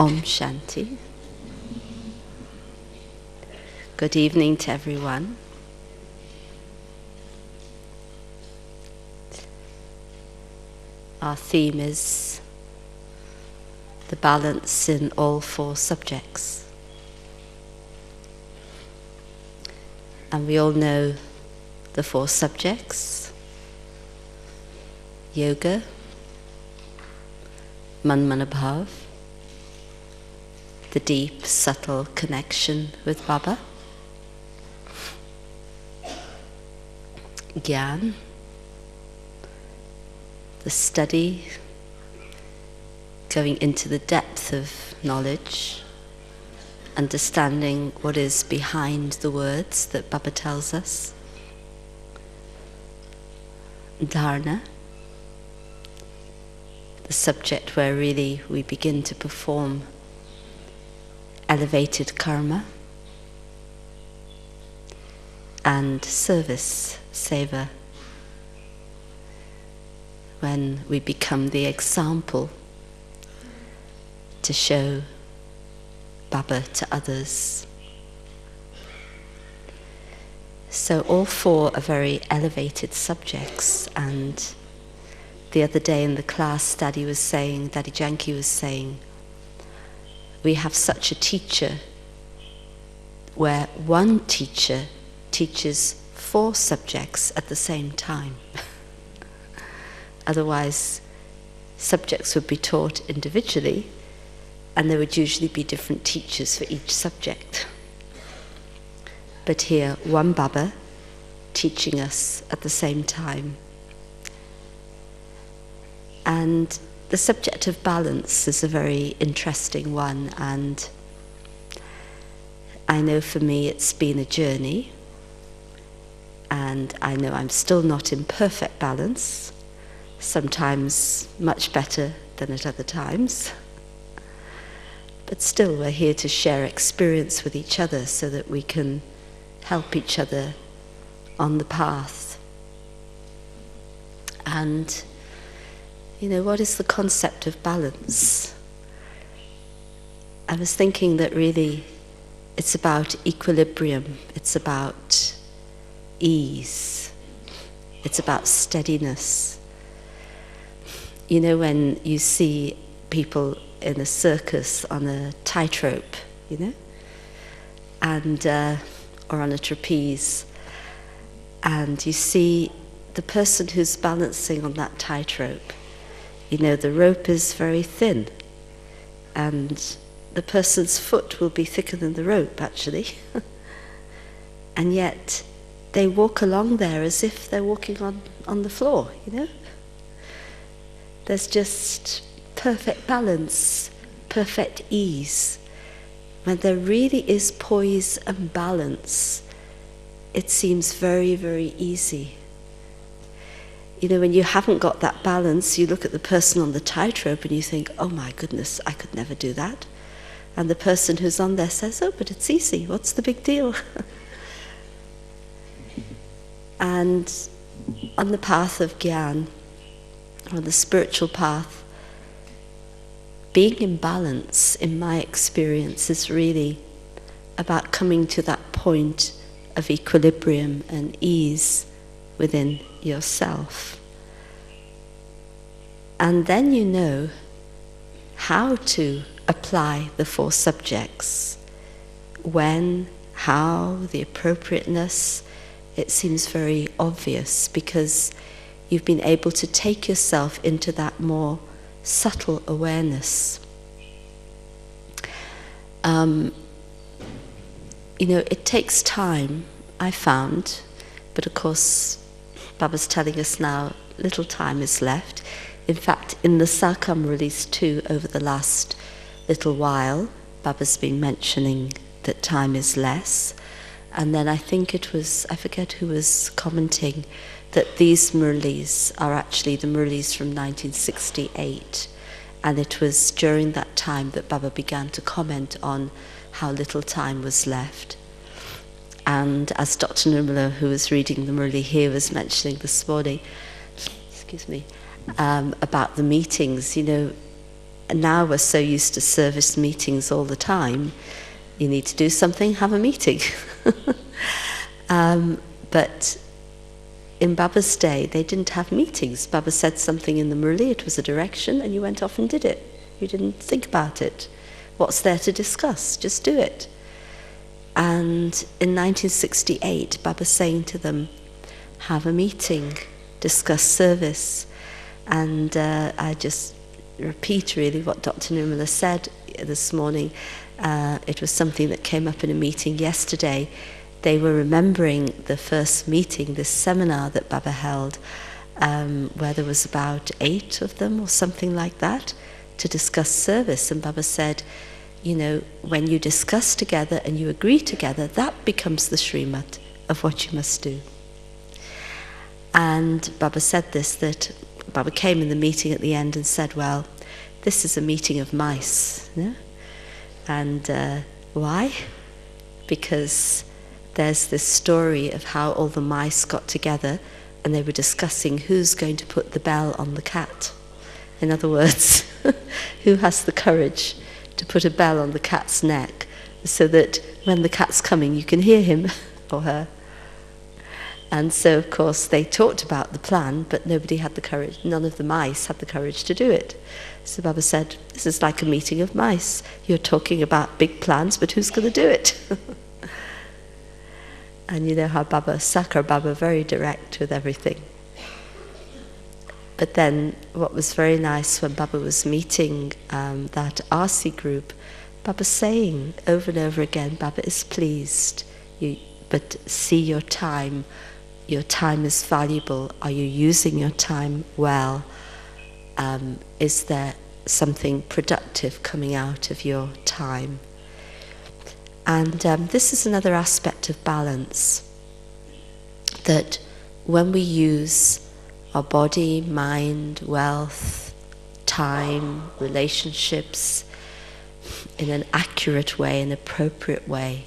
Om Shanti. Good evening to everyone. Our theme is the balance in all four subjects. And we all know the four subjects: yoga, Manmanabhav, the deep, subtle connection with Baba; Gyan, the study, going into the depth of knowledge, understanding what is behind the words that Baba tells us; Dharana, the subject where really we begin to perform elevated karma; and service, seva, when we become the example to show Baba to others. So all four are very elevated subjects, and the other day in the class, Daddy Janki was saying, we have such a teacher where one teacher teaches four subjects at the same time. Otherwise, subjects would be taught individually, and there would usually be different teachers for each subject. But here, one Baba teaching us at the same time. And the subject of balance is a very interesting one, and I know for me it's been a journey, and I know I'm still not in perfect balance, sometimes much better than at other times. But still, we're here to share experience with each other so that we can help each other on the path. And, what is the concept of balance? I was thinking that really it's about equilibrium, it's about ease, it's about steadiness. When you see people in a circus on a tightrope, and or on a trapeze, and you see the person who's balancing on that tightrope, the rope is very thin, and the person's foot will be thicker than the rope, actually. And yet they walk along there as if they're walking on the floor, There's just perfect balance, perfect ease. When there really is poise and balance, it seems very, very easy. When you haven't got that balance, you look at the person on the tightrope and you think, oh my goodness, I could never do that. And the person who's on there says, oh, but it's easy, what's the big deal? And on the path of Gyan, on the spiritual path, being in balance, in my experience, is really about coming to that point of equilibrium and ease within yourself. And then you know how to apply the four subjects. When, how, the appropriateness, it seems very obvious because you've been able to take yourself into that more subtle awareness. It takes time, I found, but of course Baba's telling us now little time is left. In fact, in the Sakam release too, over the last little while, Baba's been mentioning that time is less. And then I think it was, I forget who was commenting, that these Murlis are actually the Murlis from 1968. And it was during that time that Baba began to comment on how little time was left. And as Dr. Nirmala, who was reading the Murli here, was mentioning this morning, about the meetings, now we're so used to service meetings all the time. You need to do something, have a meeting. But in Baba's day, they didn't have meetings. Baba said something in the Murli, it was a direction, and you went off and did it. You didn't think about it. What's there to discuss? Just do it. And in 1968, Baba saying to them, have a meeting, discuss service. And I just repeat really what Dr. Nirmala said this morning. It was something that came up in a meeting yesterday. They were remembering the first meeting, this seminar that Baba held, where there was about 8 of them or something like that, to discuss service. And Baba said, you know, when you discuss together and you agree together, that becomes the Srimad of what you must do. And Baba said this, that Baba came in the meeting at the end and said, well, this is a meeting of mice. Yeah? And why? Because there's this story of how all the mice got together and they were discussing who's going to put the bell on the cat. In other words, who has the courage to put a bell on the cat's neck so that when the cat's coming you can hear him or her. And so, of course, they talked about the plan, but nobody had the courage, none of the mice had the courage to do it. So Baba said, this is like a meeting of mice. You're talking about big plans, but who's going to do it? And you know how Sakar Baba, very direct with everything. But then what was very nice when Baba was meeting that RC group, Baba saying over and over again, Baba is pleased, but see your time is valuable. Are you using your time well? Is there something productive coming out of your time? And this is another aspect of balance, that when we use our body, mind, wealth, time, relationships in an accurate way, an appropriate way,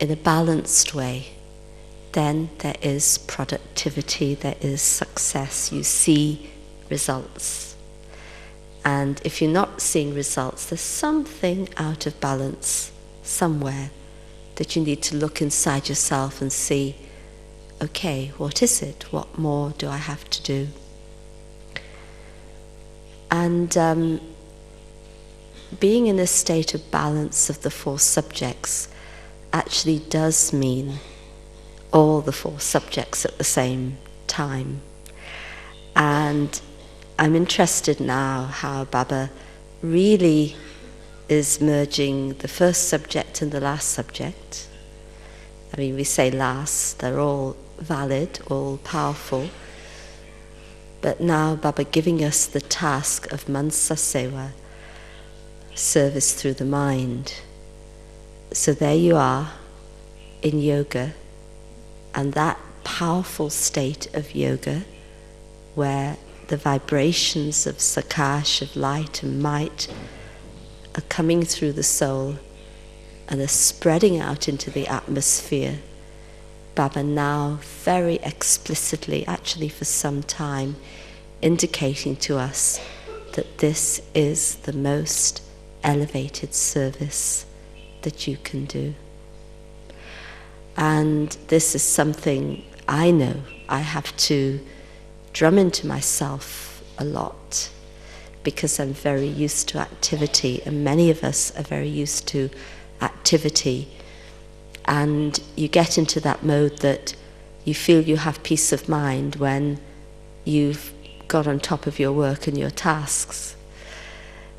in a balanced way, then there is productivity, there is success, you see results. And if you're not seeing results, there's something out of balance somewhere that you need to look inside yourself and see, okay, what is it? What more do I have to do? And being in a state of balance of the 4 subjects actually does mean all the 4 subjects at the same time. And I'm interested now how Baba really is merging the first subject and the last subject. I mean, we say last, they're all valid, all powerful. But now Baba giving us the task of Mansa Seva, service through the mind. So there you are in yoga, and that powerful state of yoga where the vibrations of Sakash, of light and might, are coming through the soul and are spreading out into the atmosphere. Baba now very explicitly, actually for some time, indicating to us that this is the most elevated service that you can do. And this is something I know I have to drum into myself a lot, because I'm very used to activity, and many of us are very used to activity. And you get into that mode that you feel you have peace of mind when you've got on top of your work and your tasks.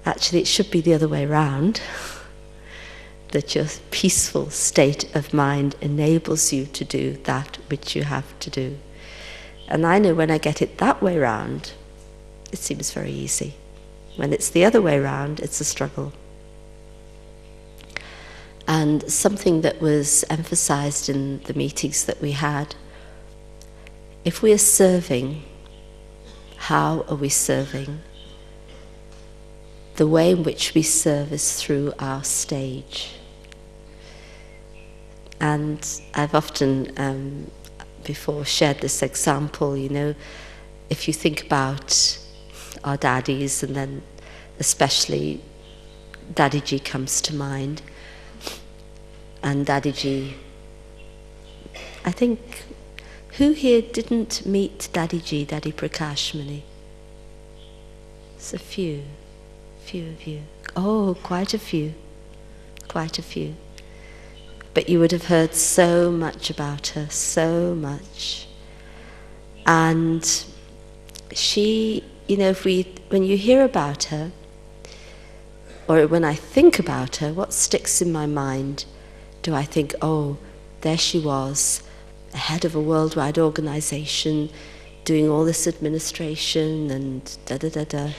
Actually, it should be the other way around, that your peaceful state of mind enables you to do that which you have to do. And I know when I get it that way round, it seems very easy. When it's the other way round, it's a struggle. And something that was emphasized in the meetings that we had, if we are serving, how are we serving? The way in which we serve is through our stage. And I've often before shared this example, you know, if you think about our daddies and then especially Dadiji comes to mind. And Dadiji, I think, who here didn't meet Dadiji, Daddy Prakash Muni? It's a few of you. Oh, quite a few. But you would have heard so much about her, so much. And she, when you hear about her, or when I think about her, what sticks in my mind? Do I think, oh, there she was, head of a worldwide organization, doing all this administration and da-da-da-da.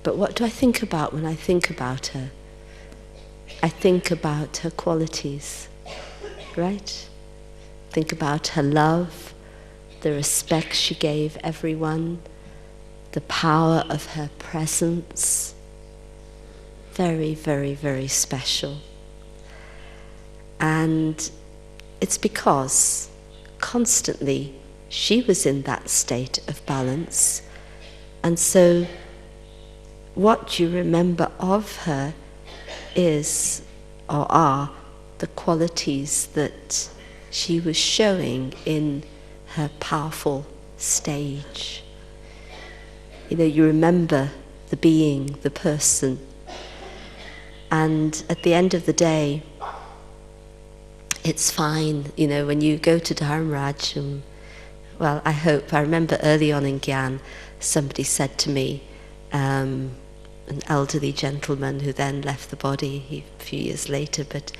But what do I think about when I think about her? I think about her qualities, right? Think about her love, the respect she gave everyone, the power of her presence. Very, very, very special. And it's because constantly she was in that state of balance. And so what you remember of her is, or are, the qualities that she was showing in her powerful stage. You remember the being, the person. And at the end of the day, it's fine, when you go to Dharamraj, I remember early on in Gyan, somebody said to me, an elderly gentleman who then left the body a few years later, but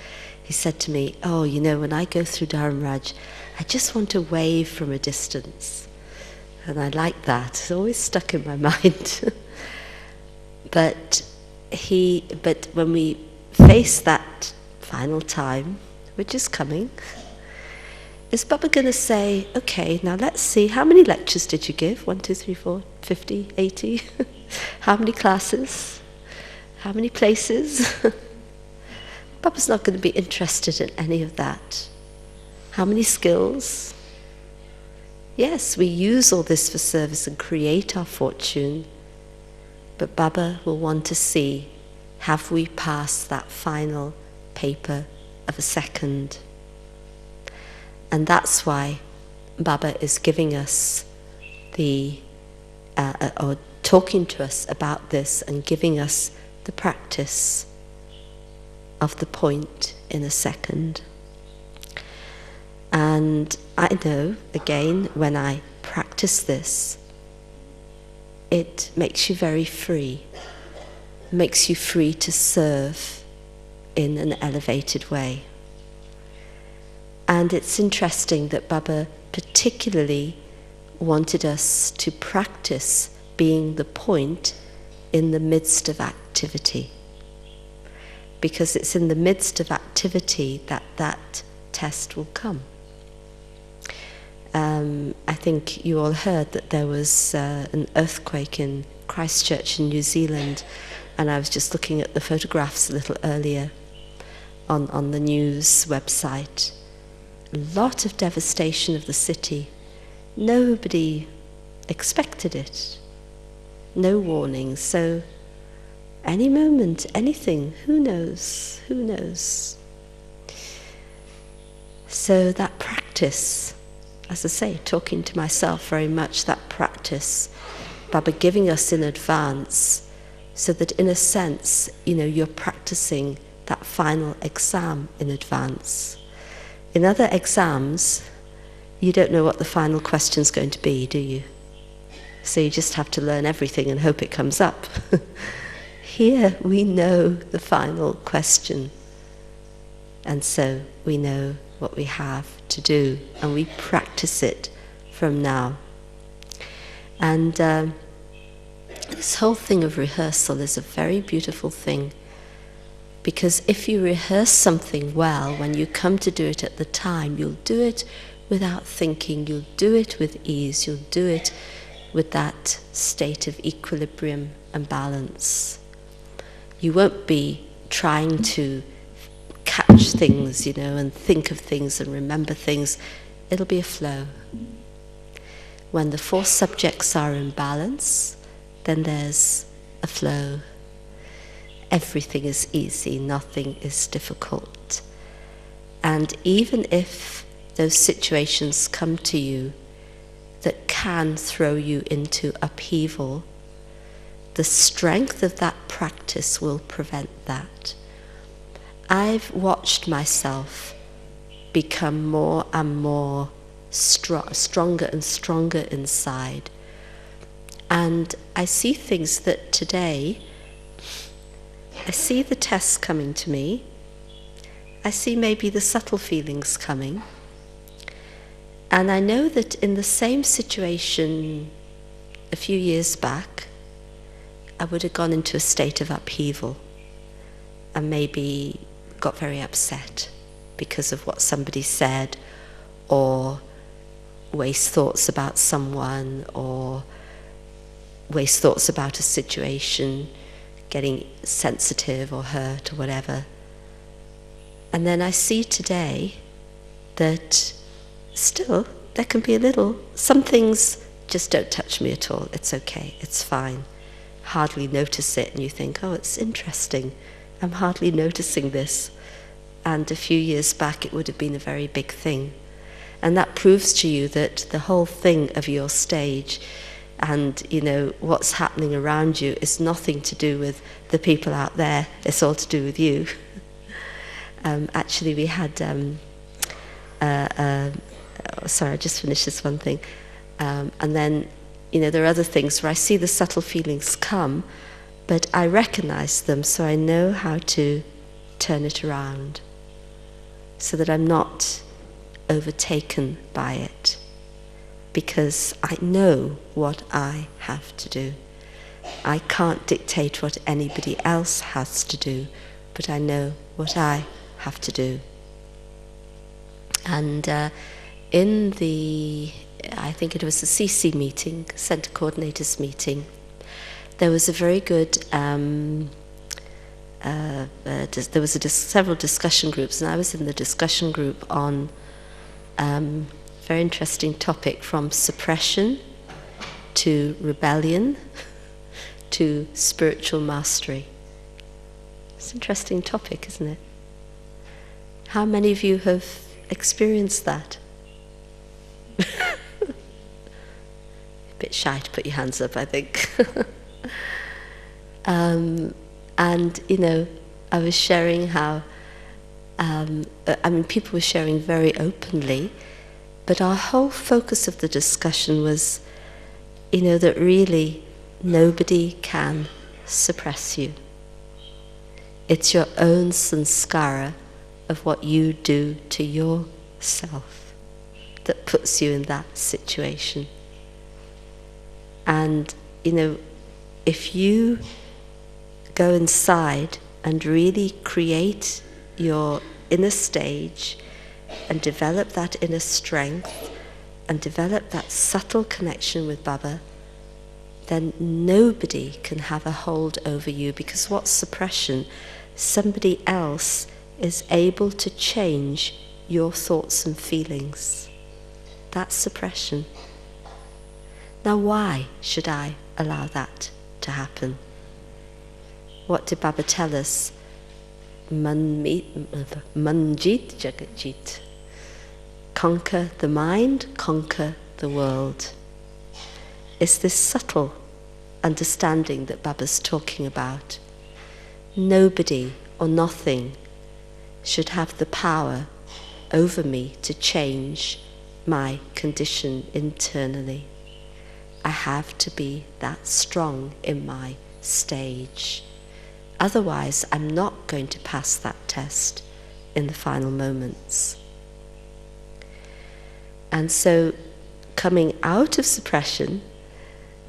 he said to me, oh, when I go through Dharamraj, I just want to wave from a distance. And I like that, it's always stuck in my mind. But when we face that final time, which is coming, is Baba going to say, okay, now let's see, how many lectures did you give? 1, 2, 3, 4, 50, 80? How many classes? How many places? Baba's not going to be interested in any of that. How many skills? Yes, we use all this for service and create our fortune, but Baba will want to see, have we passed that final paper of a second? And that's why Baba is giving us or talking to us about this and giving us the practice of the point in a second. And I know, again, when I practice this, it makes you very free. It makes you free to serve in an elevated way. And it's interesting that Baba particularly wanted us to practice being the point in the midst of activity. Because it's in the midst of activity that test will come. I think you all heard that there was an earthquake in Christchurch in New Zealand, and I was just looking at the photographs a little earlier on the news website. A lot of devastation of the city. Nobody expected it. No warning. So any moment, anything, who knows? Who knows? So that practice, as I say, talking to myself very much, that practice, Baba giving us in advance, so that in a sense, you're practicing that final exam in advance. In other exams, you don't know what the final question's going to be, do you? So you just have to learn everything and hope it comes up. Here we know the final question. And so we know what we have to do, and we practice it from now. And this whole thing of rehearsal is a very beautiful thing, because if you rehearse something well, when you come to do it at the time, you'll do it without thinking, you'll do it with ease, you'll do it with that state of equilibrium and balance. You won't be trying to catch things, and think of things and remember things. It'll be a flow. When the 4 subjects are in balance, then there's a flow. Everything is easy, nothing is difficult. And even if those situations come to you that can throw you into upheaval, the strength of that practice will prevent that. I've watched myself become more and more stronger and stronger inside. And I see things that today, I see the tests coming to me. I see maybe the subtle feelings coming. And I know that in the same situation a few years back, I would have gone into a state of upheaval and maybe got very upset because of what somebody said, or waste thoughts about someone, or waste thoughts about a situation, getting sensitive or hurt or whatever. And then I see today that still there can be a little, some things just don't touch me at all. It's okay, it's fine. Hardly notice it, and you think, oh, it's interesting. I'm hardly noticing this. And a few years back it would have been a very big thing. And that proves to you that the whole thing of your stage and, you know, what's happening around you is nothing to do with the people out there. It's all to do with you. Actually, we had, sorry, I just finished this one thing. And then, you know, there are other things where I see the subtle feelings come, but I recognize them, so I know how to turn it around so that I'm not overtaken by it, because I know what I have to do. I can't dictate what anybody else has to do, but I know what I have to do. And in the, I think it was the CC meeting, Centre Coordinators meeting, there was a very good, there was several discussion groups, and I was in the discussion group on very interesting topic, from suppression to rebellion to spiritual mastery. It's an interesting topic, isn't it? How many of you have experienced that? A bit shy to put your hands up, I think. And, you know, I was sharing how, people were sharing very openly, but our whole focus of the discussion was, you know, that really nobody can suppress you. It's your own sanskara of what you do to yourself that puts you in that situation. And, you know, if you go inside and really create your inner stage and develop that inner strength and develop that subtle connection with Baba, then nobody can have a hold over you, because what's suppression? Somebody else is able to change your thoughts and feelings. That's suppression. Now, why should I allow that to happen? What did Baba tell us? Manjit Jagatjit. Conquer the mind, conquer the world. It's this subtle understanding that Baba's talking about. Nobody or nothing should have the power over me to change my condition internally. I have to be that strong in my stage. Otherwise, I'm not going to pass that test in the final moments. And so, coming out of suppression,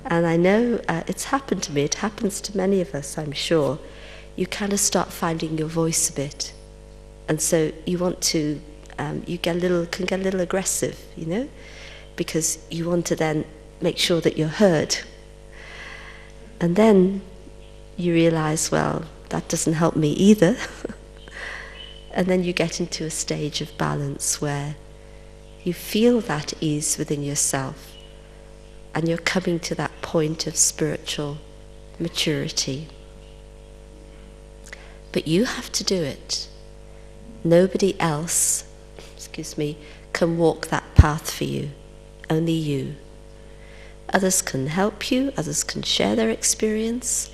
and I know it's happened to me, it happens to many of us, I'm sure, you kind of start finding your voice a bit. And so you want to, can get a little aggressive, you know, because you want to then make sure that you're heard. And then you realize, well, that doesn't help me either. And then you get into a stage of balance where you feel that ease within yourself, and you're coming to that point of spiritual maturity. But you have to do it. Nobody else, can walk that path for you. Only you. Others can help you, others can share their experience,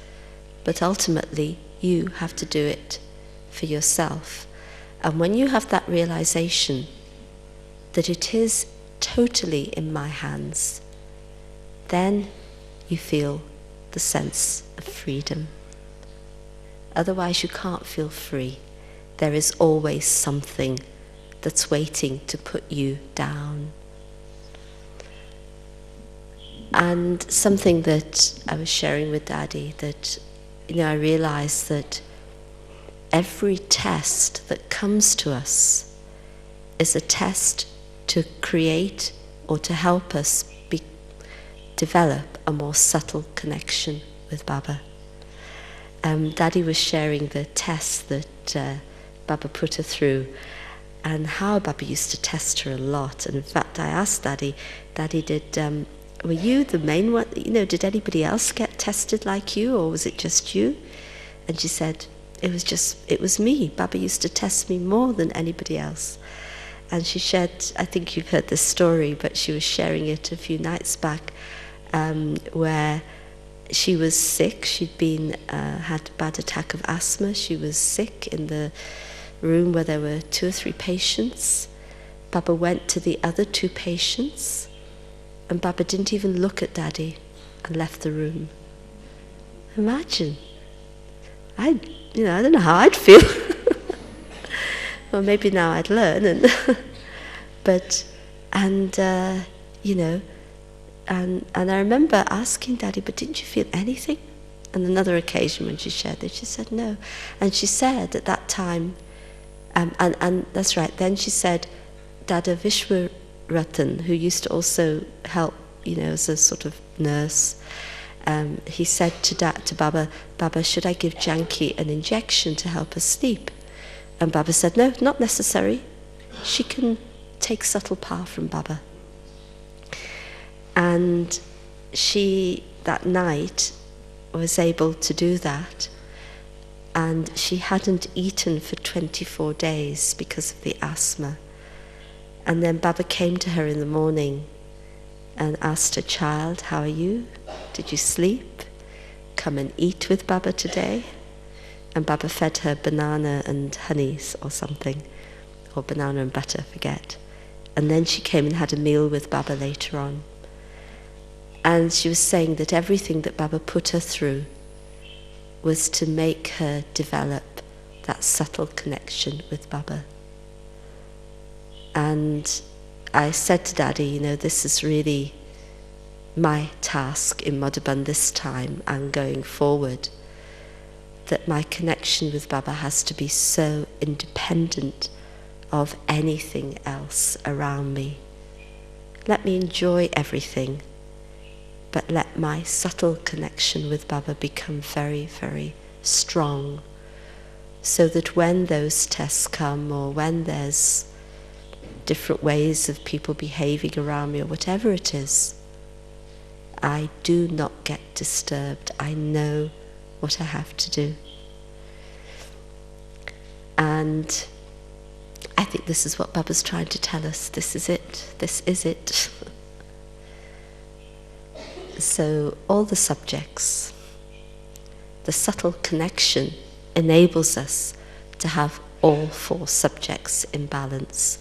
but ultimately you have to do it for yourself. And when you have that realization that it is totally in my hands, then you feel the sense of freedom. Otherwise you can't feel free. There is always something that's waiting to put you down. And something that I was sharing with Daddy, that I realized that every test that comes to us is a test to create or to help us develop a more subtle connection with Baba. Daddy was sharing the test that Baba put her through, and how Baba used to test her a lot. And in fact, I asked Daddy, were you the main one? Did anybody else get tested like you, or was it just you? And she said, it was me. Baba used to test me more than anybody else. And she shared, I think you've heard this story, but she was sharing it a few nights back, where she was sick. She'd had a bad attack of asthma. She was sick in the room where there were 2 or 3 patients. Baba went to the other 2 patients, and Baba didn't even look at Daddy and left the room. Imagine. I don't know how I'd feel. Well, maybe now I'd learn. And I remember asking Daddy, but didn't you feel anything? On another occasion when she shared this, she said no. And she said at that time, and that's right, then she said, Dada Vishwaratan, who used to also help, as a sort of nurse, he said to Baba, should I give Janki an injection to help her sleep? And Baba said, no, not necessary. She can take subtle power from Baba. And she, that night, was able to do that. And she hadn't eaten for 24 days because of the asthma. And then Baba came to her in the morning and asked her, child, how are you? Did you sleep? Come and eat with Baba today. And Baba fed her banana and honeys or something, or banana and butter, forget. And then she came and had a meal with Baba later on. And she was saying that everything that Baba put her through was to make her develop that subtle connection with Baba. And I said to Daddy, this is really my task in Madhuban this time and going forward, that my connection with Baba has to be so independent of anything else around me. Let me enjoy everything, but let my subtle connection with Baba become very, very strong, so that when those tests come, or when there's different ways of people behaving around me, or whatever it is, I do not get disturbed. I know what I have to do. And I think this is what Baba's trying to tell us. This is it. This is it. So all the subjects, the subtle connection enables us to have all 4 subjects in balance,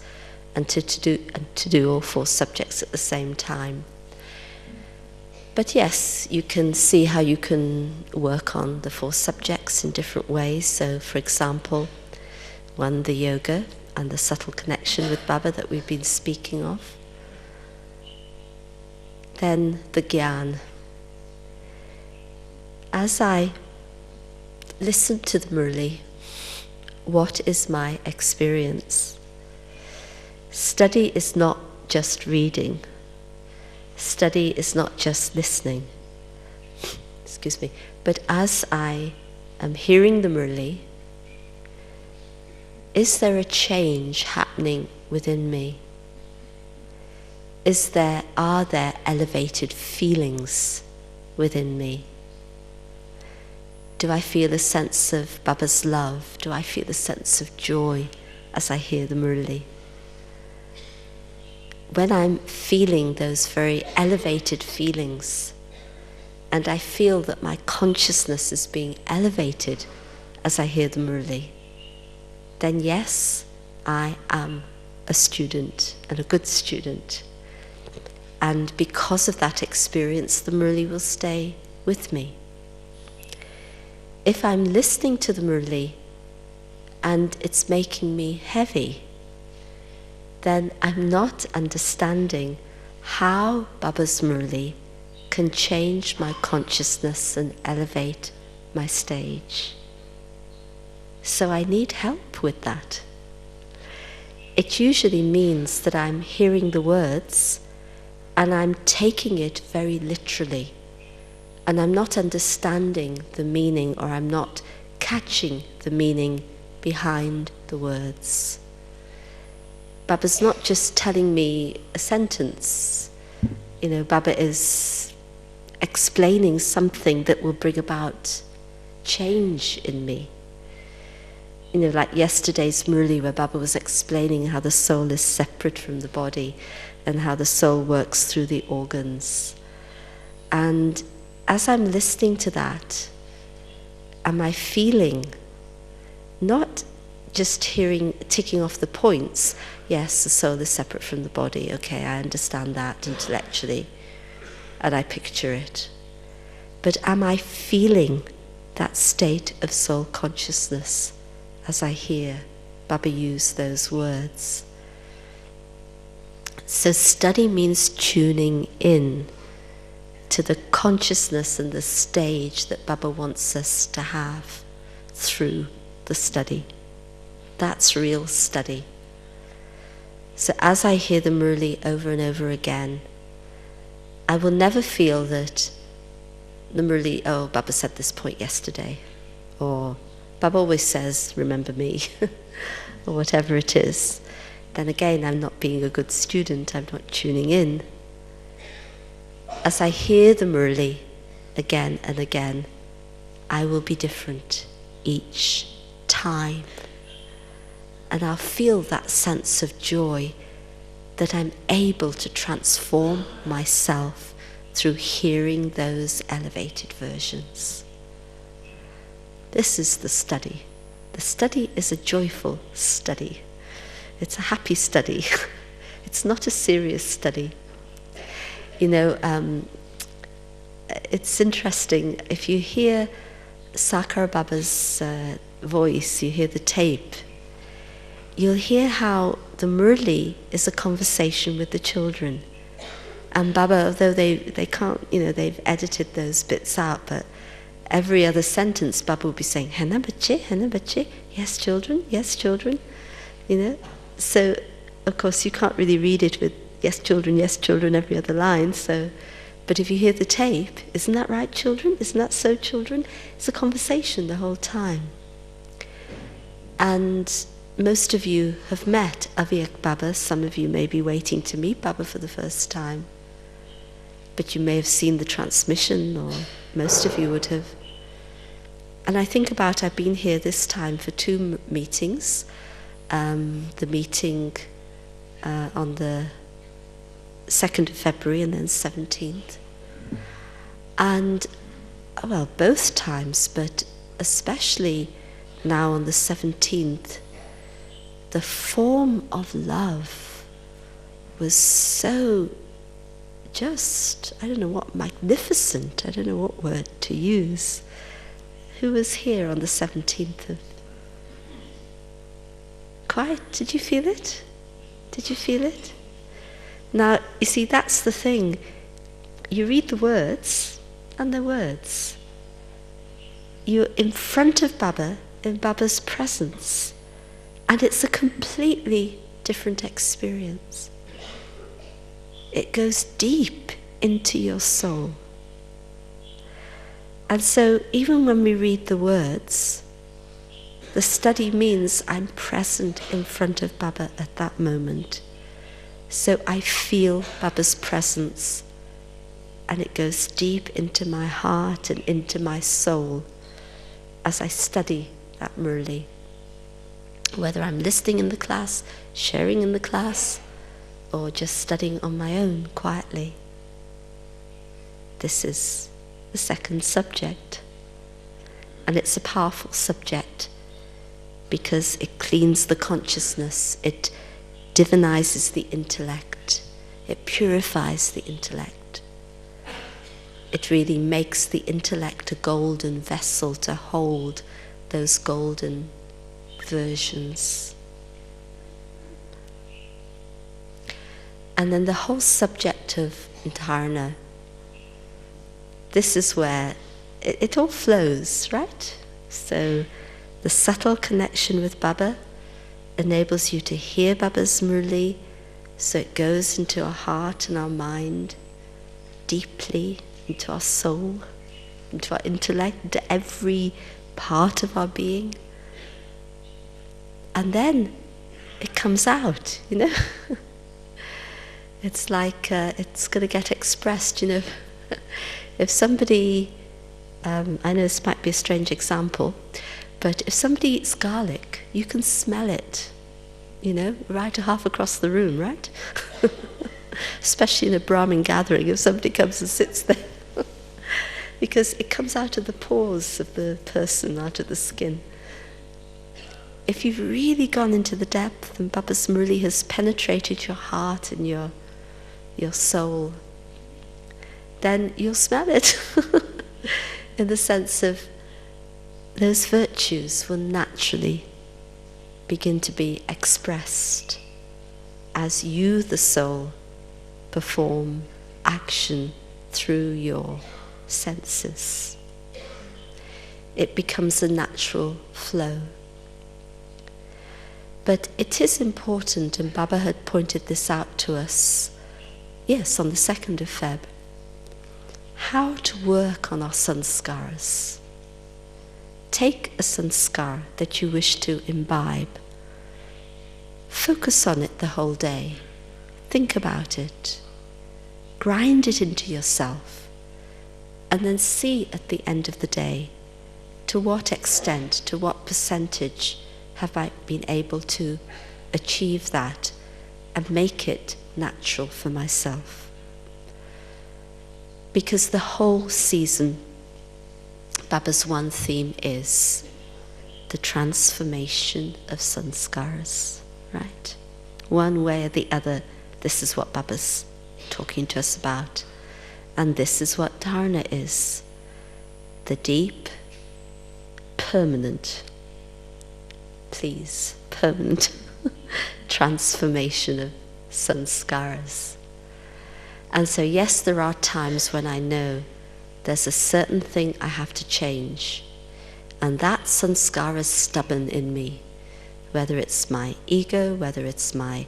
and to do all 4 subjects at the same time. But yes, you can see how you can work on the 4 subjects in different ways. So, for example, one, the yoga and the subtle connection with Baba that we've been speaking of. Then the Gyan. As I listen to the Murli, what is my experience? Study is not just reading. Study is not just listening. But as I am hearing the Murli, is there a change happening within me? Are there elevated feelings within me? Do I feel a sense of Baba's love? Do I feel a sense of joy as I hear the Murli? When I'm feeling those very elevated feelings, and I feel that my consciousness is being elevated as I hear the Murli, then yes, I am a student and a good student. And because of that experience, the Murli will stay with me. If I'm listening to the Murli and it's making me heavy, then I'm not understanding how Baba's Murli can change my consciousness and elevate my stage. So I need help with that. It usually means that I'm hearing the words and I'm taking it very literally, and I'm not understanding the meaning, or I'm not catching the meaning behind the words. Baba's not just telling me a sentence. Baba is explaining something that will bring about change in me. Like yesterday's Murli, where Baba was explaining how the soul is separate from the body and how the soul works through the organs. And as I'm listening to that, am I feeling, not just hearing, ticking off the points, yes, the soul is separate from the body, okay, I understand that intellectually, and I picture it. But am I feeling that state of soul consciousness as I hear Baba use those words? So study means tuning in to the consciousness and the stage that Baba wants us to have through the study. That's real study. So as I hear the Murli over and over again, I will never feel that the Murli, oh, Baba said this point yesterday, or Baba always says, remember me, or whatever it is. Then again, I'm not being a good student, I'm not tuning in. As I hear the Murli again and again, I will be different each time. And I'll feel that sense of joy that I'm able to transform myself through hearing those elevated versions. This is the study. The study is a joyful study. It's a happy study. It's not a serious study. It's interesting, if you hear Sakar Baba's voice, you hear the tape, you'll hear how the Murli is a conversation with the children. And Baba, although they can't, they've edited those bits out, but every other sentence Baba will be saying, Hana bache, yes children, yes children, So, of course, you can't really read it with yes children, every other line, so... But if you hear the tape, isn't that right, children? Isn't that so, children? It's a conversation the whole time. And most of you have met Avyak Baba. Some of you may be waiting to meet Baba for the first time. But you may have seen the transmission, or most of you would have. And I think about, I've been here this time for 2 meetings. The meeting on the 2nd of February and then 17th. And, well, both times, but especially now on the 17th, the form of love was so just, I don't know what, magnificent, I don't know what word to use. Who was here on the 17th of... Quiet, did you feel it? Did you feel it? Now, you see, that's the thing. You read the words, and they're words. You're in front of Baba, in Baba's presence, and it's a completely different experience. It goes deep into your soul. And so, even when we read the words, the study means I'm present in front of Baba at that moment. So I feel Baba's presence, and it goes deep into my heart and into my soul. as I study that Murli. Whether I'm listening in the class, sharing in the class, or just studying on my own quietly. This is the second subject. And it's a powerful subject because it cleans the consciousness, it divinizes the intellect, it purifies the intellect. It really makes the intellect a golden vessel to hold those golden versions. And then the whole subject of dharana, this is where it all flows, right? So the subtle connection with Baba enables you to hear Baba's Murli, so it goes into our heart and our mind, deeply into our soul, into our intellect, into every part of our being. And then it comes out, you know. It's like it's going to get expressed, you know. If somebody, I know this might be a strange example, but if somebody eats garlic, you can smell it, you know, right half across the room, right? Especially in a Brahmin gathering, if somebody comes and sits there. Because it comes out of the pores of the person, out of the skin. If you've really gone into the depth and Baba's Murli has penetrated your heart and your soul, then you'll smell it. In the sense of those virtues will naturally begin to be expressed as you, the soul, perform action through your senses. It becomes a natural flow. But it is important, and Baba had pointed this out to us, yes, on the 2nd of Feb, how to work on our sanskaras. Take a sanskar that you wish to imbibe. Focus on it the whole day. Think about it. Grind it into yourself. And then see at the end of the day to what extent, to what percentage have I been able to achieve that and make it natural for myself. Because the whole season, Baba's one theme is the transformation of sanskaras, right? One way or the other, this is what Baba's talking to us about. And this is what dharana is. The deep, permanent, please, permanent transformation of sanskaras. And so yes, there are times when I know there's a certain thing I have to change. And that sanskara is stubborn in me. Whether it's my ego, whether it's my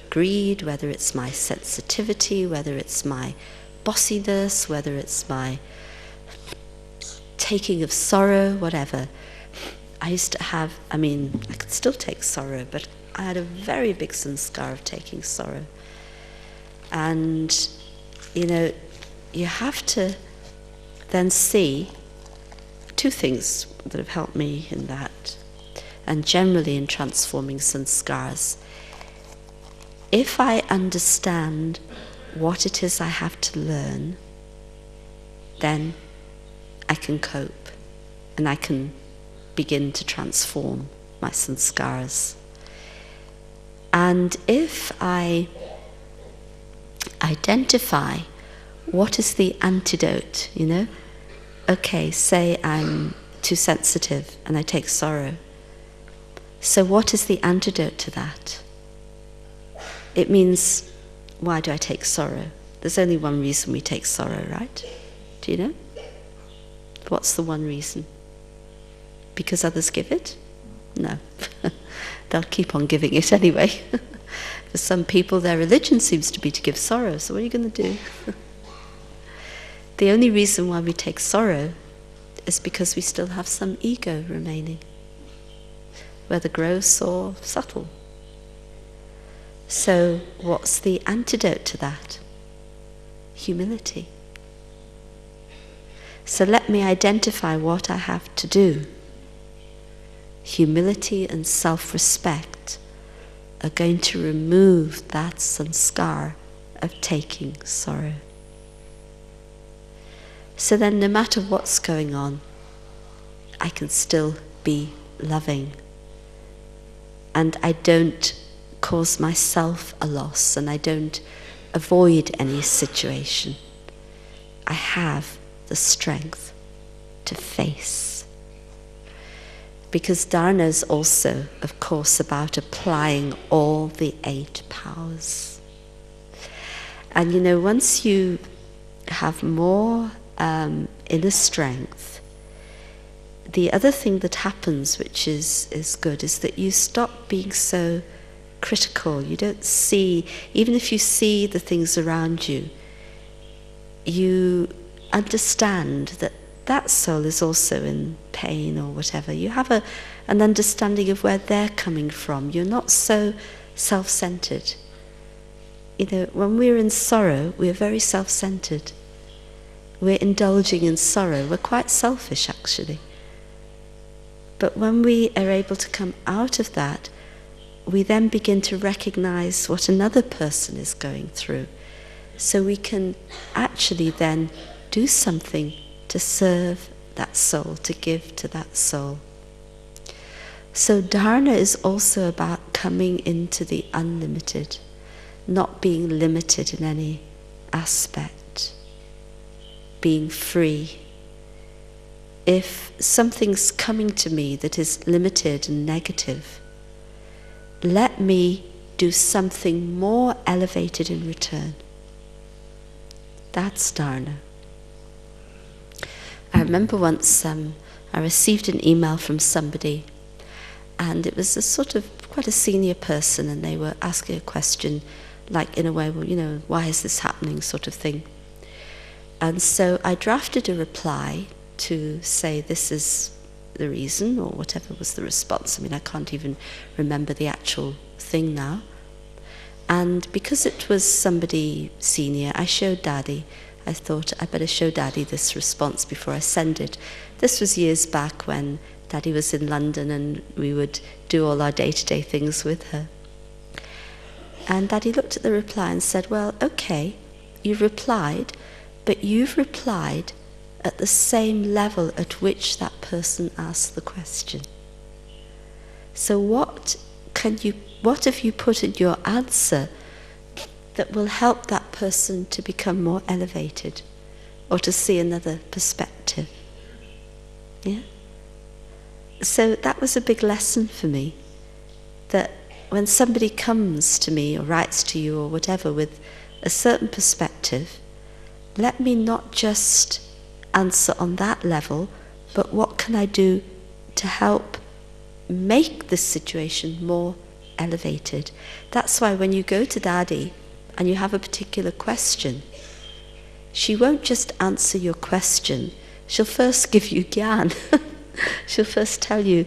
greed, whether it's my sensitivity, whether it's my bossiness, whether it's my taking of sorrow, whatever. I used to have, I could still take sorrow, but I had a very big sanskar of taking sorrow. And, you know, you have to then see two things that have helped me in that, and generally in transforming sanskars. If I understand what it is I have to learn, then I can cope and I can begin to transform my sanskaras. And if I identify what is the antidote, you know, okay, say I'm too sensitive and I take sorrow. So what is the antidote to that? It means, why do I take sorrow? There's only one reason we take sorrow, right? Do you know? What's the one reason? Because others give it? No. They'll keep on giving it anyway. For some people, their religion seems to be to give sorrow, so what are you going to do? The only reason why we take sorrow is because we still have some ego remaining, whether gross or subtle. So what's the antidote to that? Humility. So let me identify what I have to do humility and self-respect are going to remove that sanskar of taking sorrow. So then no matter what's going on, I can still be loving. And I don't cause myself a loss, and I don't avoid any situation. I have the strength to face. Because dharana is also, of course, about applying all the 8 powers. And you know, once you have more inner strength, the other thing that happens, which is good, is that you stop being so critical. You don't see, even if you see the things around you, you understand that that soul is also in pain or whatever. You have an understanding of where they're coming from. You're not so self-centered. You know, when we're in sorrow, we're very self-centered. We're indulging in sorrow. We're quite selfish, actually. But when we are able to come out of that, we then begin to recognize what another person is going through. So we can actually then do something to serve that soul, to give to that soul. So dharana is also about coming into the unlimited, not being limited in any aspect, being free. If something's coming to me that is limited and negative, let me do something more elevated in return. That's dharana. I remember once I received an email from somebody, and it was a sort of quite a senior person, and they were asking a question, like in a way, well, you know, why is this happening, sort of thing. And so I drafted a reply to say this is the reason, or whatever was the response. I mean, I can't even remember the actual thing now. And because it was somebody senior, I showed Daddy. I thought I better show Daddy this response before I send it. This was years back when Daddy was in London and we would do all our day-to-day things with her. And Daddy looked at the reply and said, well, okay, you've replied, but you've replied at the same level at which that person asked the question. So what have you put in your answer that will help that person to become more elevated or to see another perspective? Yeah? So that was a big lesson for me, that when somebody comes to me or writes to you or whatever with a certain perspective, let me not just answer on that level, but what can I do to help make this situation more elevated? That's why when you go to Daddy and you have a particular question, she won't just answer your question. She'll first give you gyan. She'll first tell you,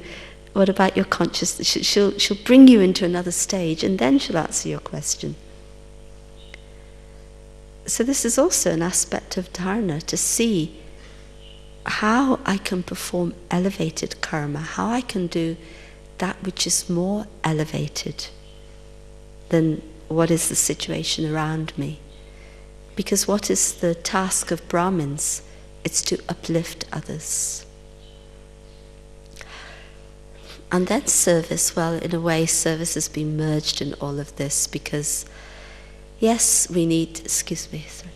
what about your consciousness? She'll bring you into another stage, and then she'll answer your question. So this is also an aspect of dharana, to see how I can perform elevated karma, how I can do that which is more elevated than what is the situation around me. Because what is the task of Brahmins? It's to uplift others. And then service, well, in a way, service has been merged in all of this, because yes, we need, excuse me, sorry.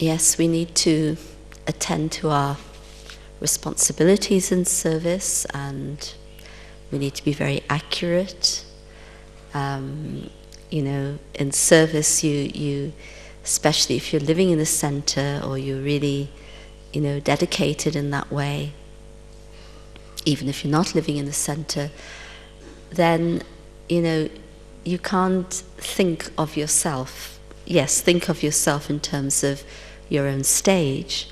Yes, we need to attend to our responsibilities in service, and we need to be very accurate. In service, you, especially if you're living in the center or you're really, dedicated in that way, even if you're not living in the center, then, you can't think of yourself. Yes, think of yourself in terms of your own stage,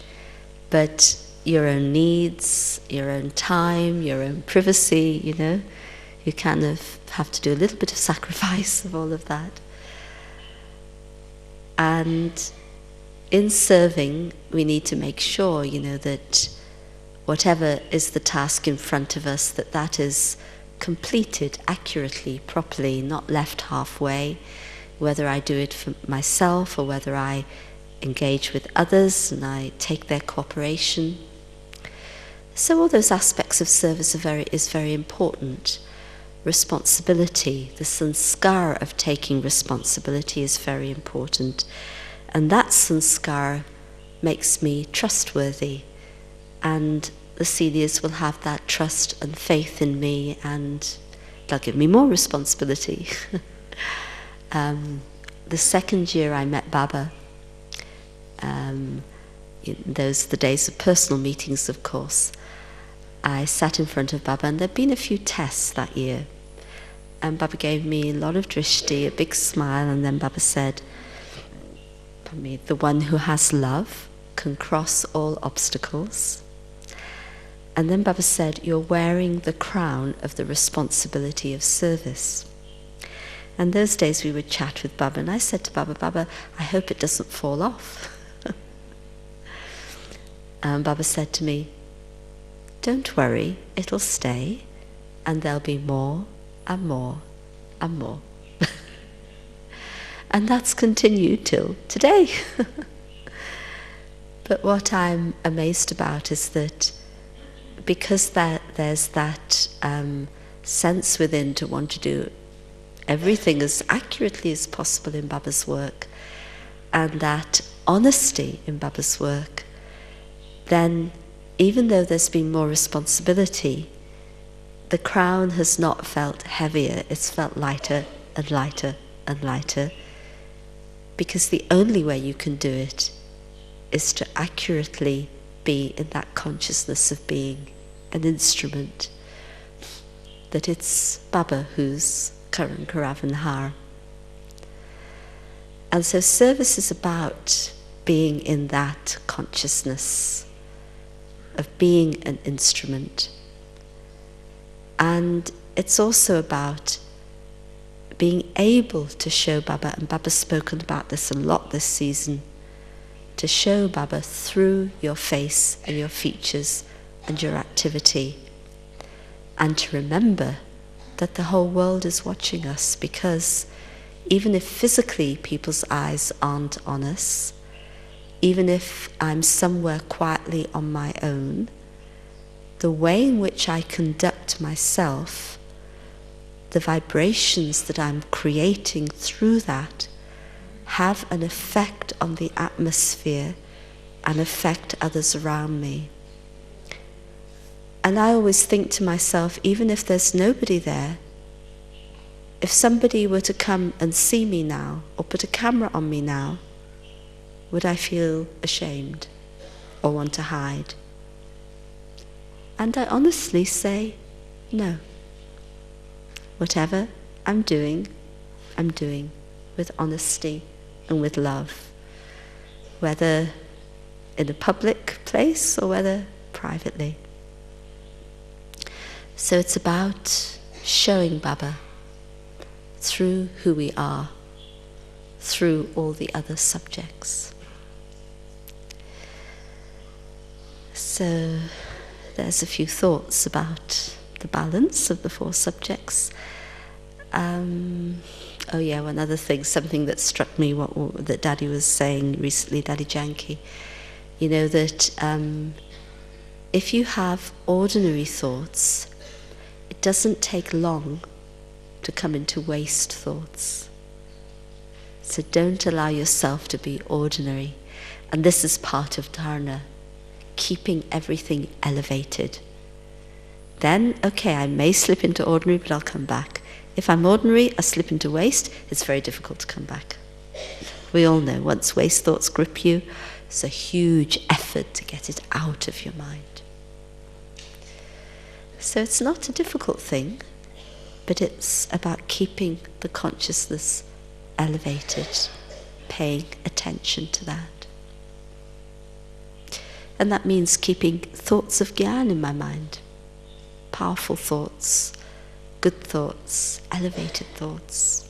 but your own needs, your own time, your own privacy, you kind of have to do a little bit of sacrifice of all of that. And in serving, we need to make sure, that whatever is the task in front of us, that is completed accurately, properly, not left halfway, whether I do it for myself or whether I engage with others and I take their cooperation. So all those aspects of service is very important. Responsibility, the sanskar of taking responsibility is very important. And that sanskar makes me trustworthy, and the seniors will have that trust and faith in me, and they'll give me more responsibility. The second year I met Baba, in the days of personal meetings, of course, I sat in front of Baba, and there'd been a few tests that year. And Baba gave me a lot of drishti, a big smile, and then Baba said, the one who has love can cross all obstacles. And then Baba said, you're wearing the crown of the responsibility of service. And those days we would chat with Baba, and I said to Baba, Baba, I hope it doesn't fall off. And Baba said to me, don't worry, it'll stay, and there'll be more and more and more. And that's continued till today. But what I'm amazed about is that because there's that sense within to want to do everything as accurately as possible in Baba's work, and that honesty in Baba's work, then even though there's been more responsibility, the crown has not felt heavier, it's felt lighter and lighter and lighter, because the only way you can do it is to accurately be in that consciousness of being an instrument, that it's Baba who's Karan Karavan Har. And so service is about being in that consciousness of being an instrument. And it's also about being able to show Baba, and Baba's spoken about this a lot this season, to show Baba through your face and your features and your activity, and to remember that the whole world is watching us, because even if physically people's eyes aren't on us, even if I'm somewhere quietly on my own, the way in which I conduct myself, the vibrations that I'm creating through that, have an effect on the atmosphere and affect others around me. And I always think to myself, even if there's nobody there, if somebody were to come and see me now, or put a camera on me now, would I feel ashamed or want to hide? And I honestly say, no. Whatever I'm doing with honesty and with love, whether in a public place or whether privately. So it's about showing Baba through who we are, through all the other subjects. So there's a few thoughts about the balance of the four subjects. One other thing, something that struck me, that Daddy was saying recently, Daddy Janki, that if you have ordinary thoughts, it doesn't take long to come into waste thoughts. So don't allow yourself to be ordinary. And this is part of dharana, keeping everything elevated. Then, okay, I may slip into ordinary, but I'll come back. If I'm ordinary, I slip into waste, it's very difficult to come back. We all know, once waste thoughts grip you, it's a huge effort to get it out of your mind. So it's not a difficult thing, but it's about keeping the consciousness elevated, paying attention to that. And that means keeping thoughts of Gyan in my mind. Powerful thoughts, good thoughts, elevated thoughts.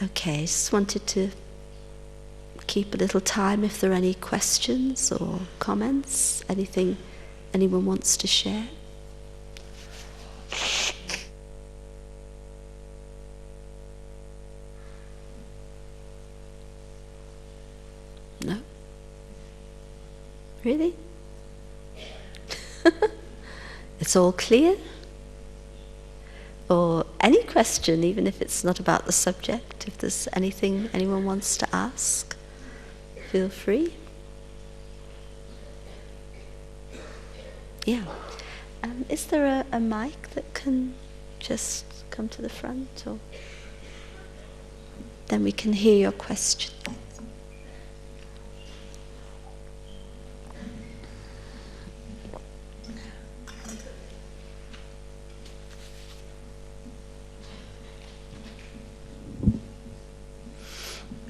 Okay, just wanted to keep a little time if there are any questions or comments, anything anyone wants to share. No? Really? It's all clear? Or any question, even if it's not about the subject, if there's anything anyone wants to ask, feel free. Yeah. Is there a mic that can just come to the front? Or then we can hear your question.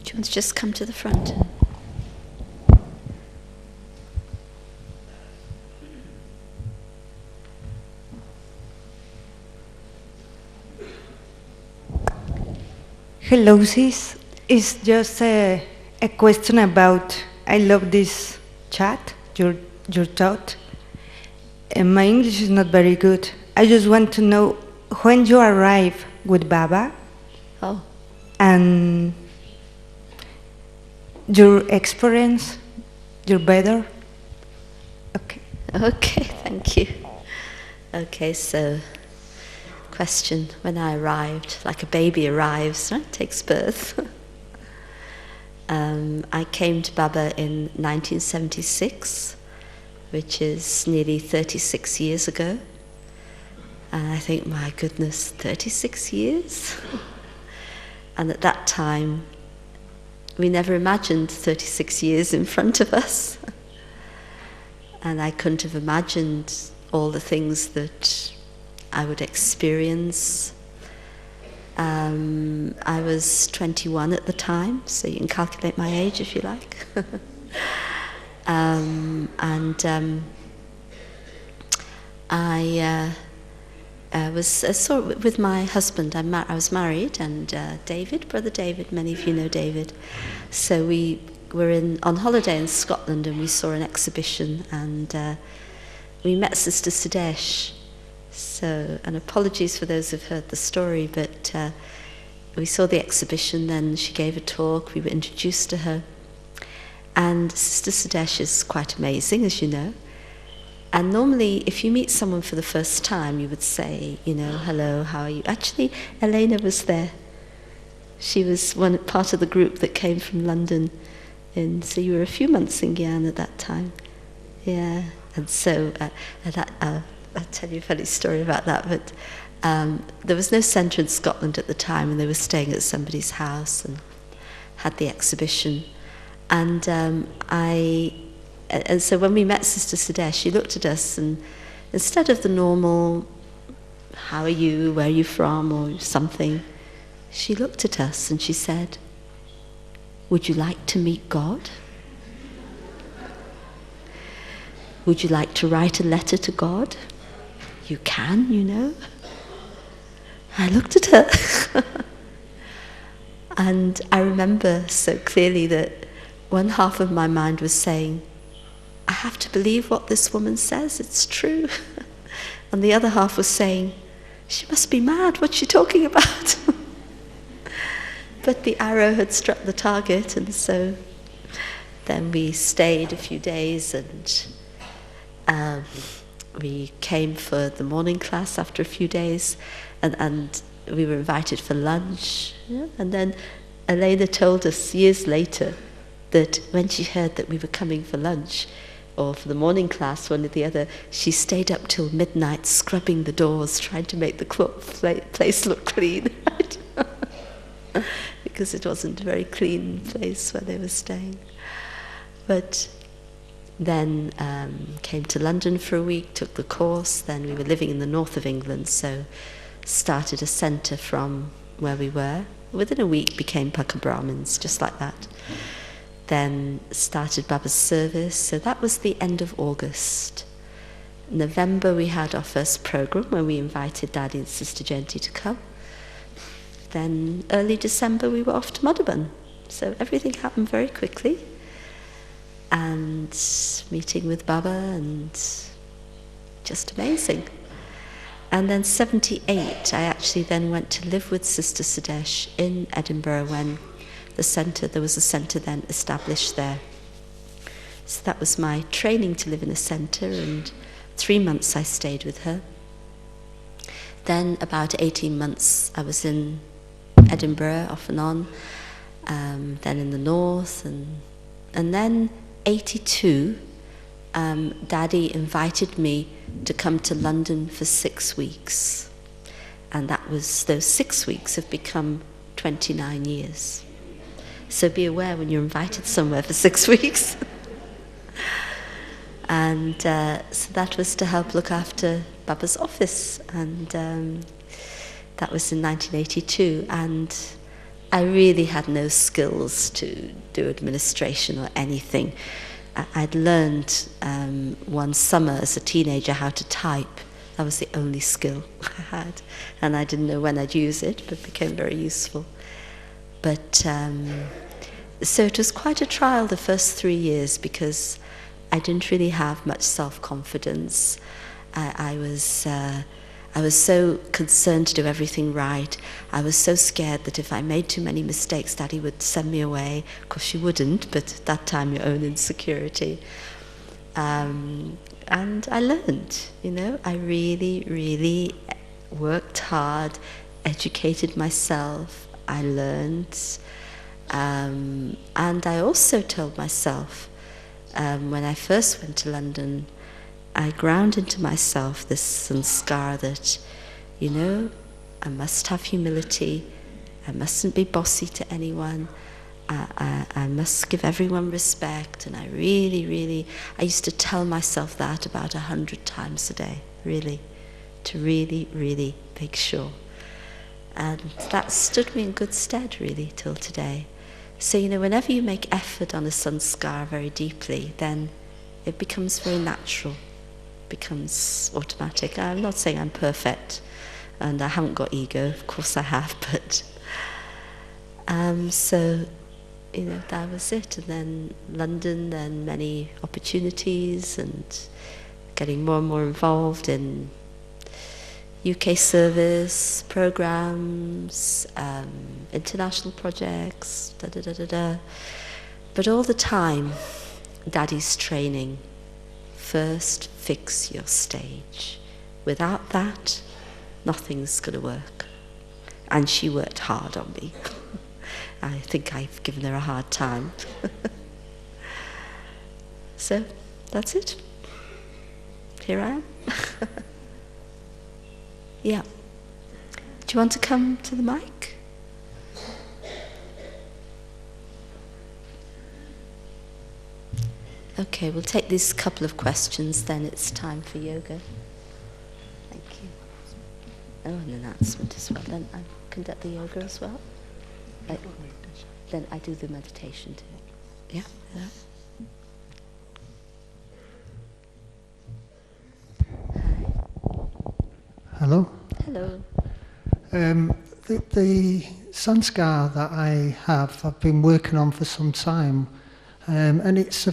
Do you want to just come to the front? Hello, sis. It's just a question about, I love this chat, your thought. And my English is not very good. I just want to know when you arrive with Baba. Oh. And your experience, your better. Okay. Okay, thank you. Okay, so question, when I arrived, like a baby arrives, right? Takes birth. I came to Baba in 1976, which is nearly 36 years ago. And I think, my goodness, 36 years? And at that time, we never imagined 36 years in front of us. And I couldn't have imagined all the things that I would experience. I was 21 at the time, so you can calculate my age if you like. I was with my husband. I was married, and Brother David, many of you know David. So we were on holiday in Scotland, and we saw an exhibition, and we met Sister Sudesh. So, and apologies for those who've heard the story, but we saw the exhibition, then she gave a talk, we were introduced to her. And Sister Sudesh is quite amazing, as you know. And normally, if you meet someone for the first time, you would say, hello, how are you? Actually, Elena was there. She was part of the group that came from London. So you were a few months in Guyana at that time. Yeah, and so I'll tell you a funny story about that, but there was no centre in Scotland at the time, and they were staying at somebody's house and had the exhibition. And so when we met Sister Sudesh, she looked at us, and instead of the normal, how are you, where are you from, or something, she looked at us and she said, would you like to meet God? Would you like to write a letter to God? You can, I looked at her. And I remember so clearly that one half of my mind was saying, I have to believe what this woman says, it's true. And the other half was saying, she must be mad, what's she talking about? But the arrow had struck the target, and so then we stayed a few days, and we came for the morning class after a few days, and we were invited for lunch. Yeah? And then Elena told us years later that when she heard that we were coming for lunch, or for the morning class, one or the other, she stayed up till midnight scrubbing the doors, trying to make the place look clean. Because it wasn't a very clean place where they were staying. But then came to London for a week, took the course. Then we were living in the north of England, so started a centre from where we were. Within a week became Pukka Brahmins, just like that. then started Baba's service. So that was the end of August. November we had our first program when we invited Daddy and Sister Jayanti to come. Then early December we were off to Madhuban. So everything happened very quickly. And meeting with Baba, and just amazing. And then 78, I actually then went to live with Sister Sudesh in Edinburgh when there was a centre then established there. So that was my training to live in a centre, and 3 months I stayed with her. Then about 18 months I was in Edinburgh off and on, then in the north, and then 82, Daddy invited me to come to London for 6 weeks. And those 6 weeks have become 29 years. So be aware when you're invited somewhere for 6 weeks. And so that was to help look after Baba's office. And that was in 1982. And I really had no skills to do administration or anything. I'd learned one summer as a teenager how to type. That was the only skill I had. And I didn't know when I'd use it, but it became very useful. But so it was quite a trial the first 3 years, because I didn't really have much self-confidence. I was so concerned to do everything right. I was so scared that if I made too many mistakes, Daddy would send me away. Of course, she wouldn't, but at that time, your own insecurity. And I learned, I really, really worked hard, educated myself. I learned. And I also told myself, when I first went to London, I ground into myself this sanskar that, I must have humility, I mustn't be bossy to anyone, I must give everyone respect, and I used to tell myself that about 100 times a day, really, to really, really make sure. And that stood me in good stead, really, till today. So, whenever you make effort on a sanskar very deeply, then it becomes very natural, becomes automatic. I'm not saying I'm perfect, and I haven't got ego, of course I have, but so, that was it. And then London, then many opportunities, and getting more and more involved in UK service, programs, international projects, But all the time, Daddy's training. First, fix your stage. Without that, nothing's going to work. And she worked hard on me. I think I've given her a hard time. So, that's it. Here I am. Yeah. Do you want to come to the mic? Okay, we'll take these couple of questions, then it's time for yoga. Thank you. Oh, an announcement as well. Then I conduct the yoga as well. Then I do the meditation too. Yeah? Yeah. Hello. Hello. The sanskar that I have, I've been working on for some time, and it's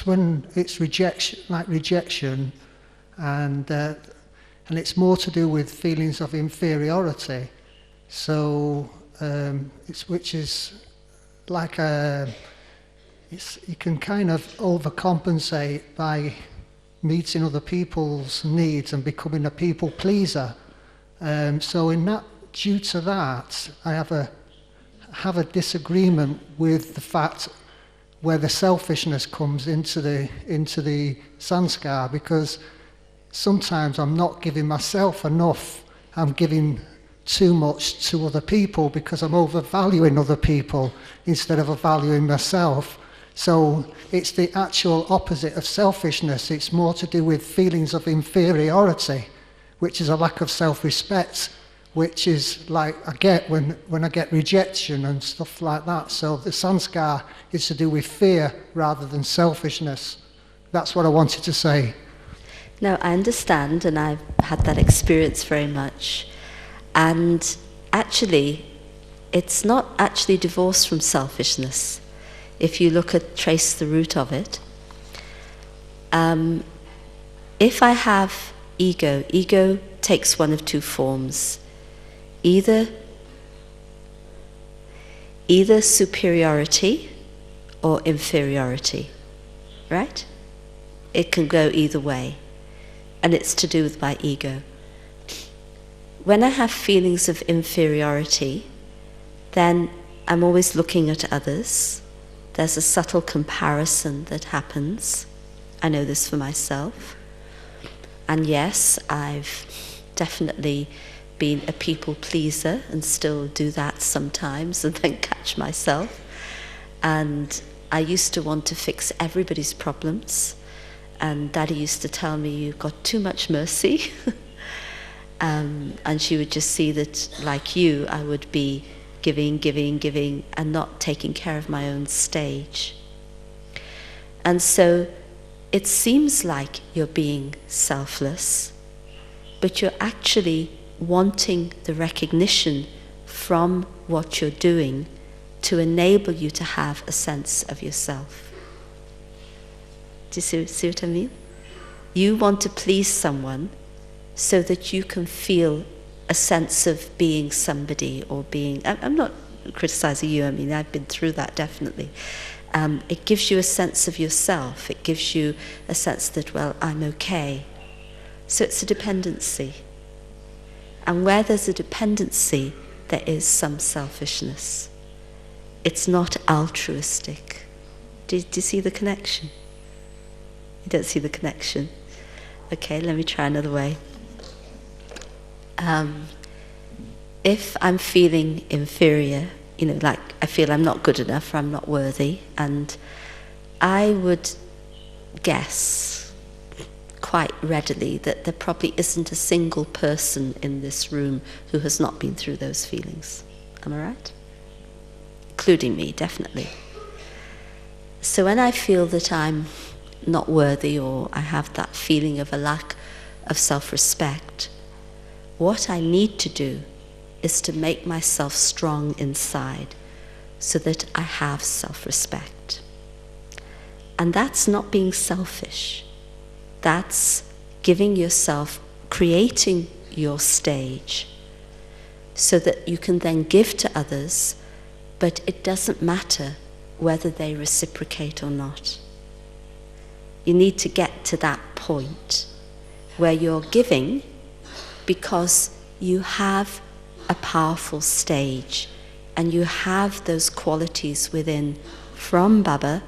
when it's rejection, and it's more to do with feelings of inferiority. So which is like you can kind of overcompensate by meeting other people's needs and becoming a people pleaser. So due to that, I have a disagreement with the fact where the selfishness comes into the sanskar, because sometimes I'm not giving myself enough. I'm giving too much to other people because I'm overvaluing other people instead of valuing myself. So it's the actual opposite of selfishness. It's more to do with feelings of inferiority, which is a lack of self-respect, which is like I get when I get rejection and stuff like that. So the sanskar is to do with fear rather than selfishness. That's what I wanted to say. No, I understand, and I've had that experience very much. And actually, it's not actually divorced from selfishness. If you trace the root of it. If I have ego takes one of two forms. Either superiority or inferiority, right? It can go either way, and it's to do with my ego. When I have feelings of inferiority, then I'm always looking at others. There's a subtle comparison that happens. I know this for myself. And yes, I've definitely been a people pleaser and still do that sometimes and then catch myself. And I used to want to fix everybody's problems. And Daddy used to tell me, you've got too much mercy. And she would just see that, like you, I would be giving, and not taking care of my own stage. And so it seems like you're being selfless, but you're actually wanting the recognition from what you're doing to enable you to have a sense of yourself. Do you see what I mean? You want to please someone so that you can feel a sense of being somebody or being... I'm not criticizing you, I mean, I've been through that definitely. It gives you a sense of yourself. It gives you a sense that, well, I'm okay. So it's a dependency. And where there's a dependency, there is some selfishness. It's not altruistic. Do you see the connection? You don't see the connection? Okay, let me try another way. If I'm feeling inferior, like I feel I'm not good enough, or I'm not worthy, and I would guess quite readily that there probably isn't a single person in this room who has not been through those feelings. Am I right? Including me, definitely. So when I feel that I'm not worthy, or I have that feeling of a lack of self-respect, what I need to do is to make myself strong inside so that I have self-respect. And that's not being selfish. That's giving yourself, creating your stage so that you can then give to others, but it doesn't matter whether they reciprocate or not. You need to get to that point where you're giving because you have a powerful stage and you have those qualities within from Baba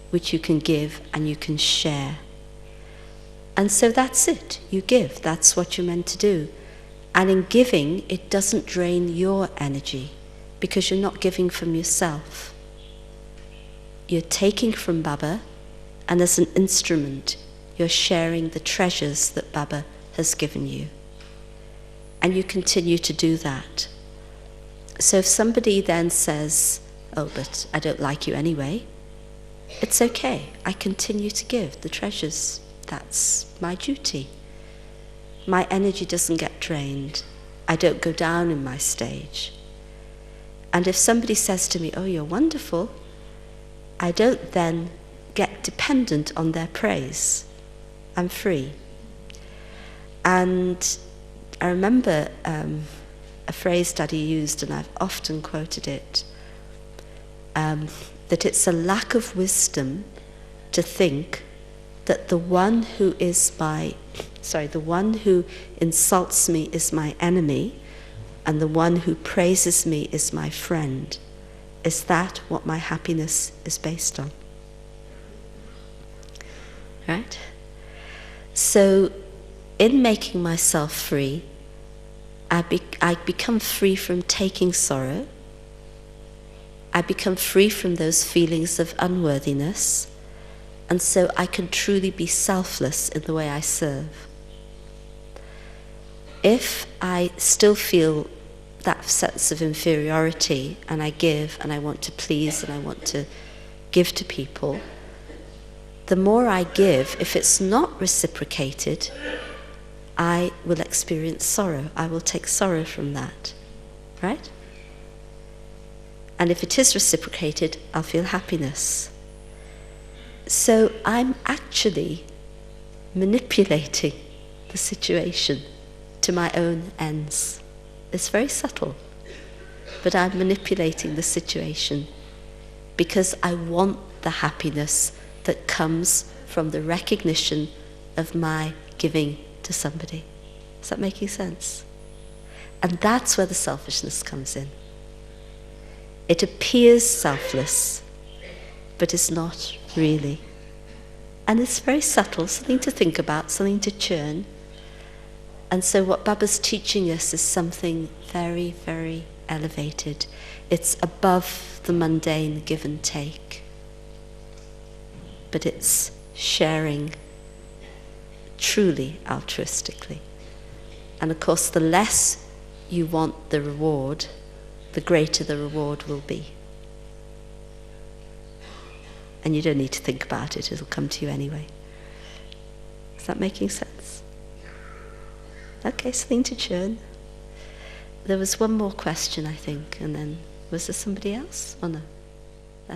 which you can give and you can share. And so that's it. You give. That's what you're meant to do. And in giving, it doesn't drain your energy because you're not giving from yourself. You're taking from Baba, and as an instrument, you're sharing the treasures that Baba has given you. And you continue to do that. So if somebody then says, oh, but I don't like you anyway, it's okay. I continue to give the treasures. That's my duty. My energy doesn't get drained. I don't go down in my stage. And if somebody says to me, oh, you're wonderful, I don't then get dependent on their praise. I'm free. And I remember a phrase Daddy used, and I've often quoted it, that it's a lack of wisdom to think that the one who insults me is my enemy, and the one who praises me is my friend. Is that what my happiness is based on? Right? So, in making myself free, I become free from taking sorrow. I become free from those feelings of unworthiness, and so I can truly be selfless in the way I serve. if I still feel that sense of inferiority, and I give, and I want to please, and I want to give to people, the more I give, if it's not reciprocated, I will experience sorrow. I will take sorrow from that, right? And if it is reciprocated, I'll feel happiness. So I'm actually manipulating the situation to my own ends. It's very subtle, but I'm manipulating the situation because I want the happiness that comes from the recognition of my giving to somebody. Is that making sense? And that's where the selfishness comes in. It appears selfless, but it's not really. And it's very subtle, something to think about, something to churn. And so what Baba's teaching us is something very, very elevated. It's above the mundane give and take. But it's sharing truly altruistically. And of course, the less you want the reward, the greater the reward will be. And you don't need to think about it, it'll come to you anyway. Is that making sense? Okay, something to churn. There was one more question, I think, and then was there somebody else? Oh no.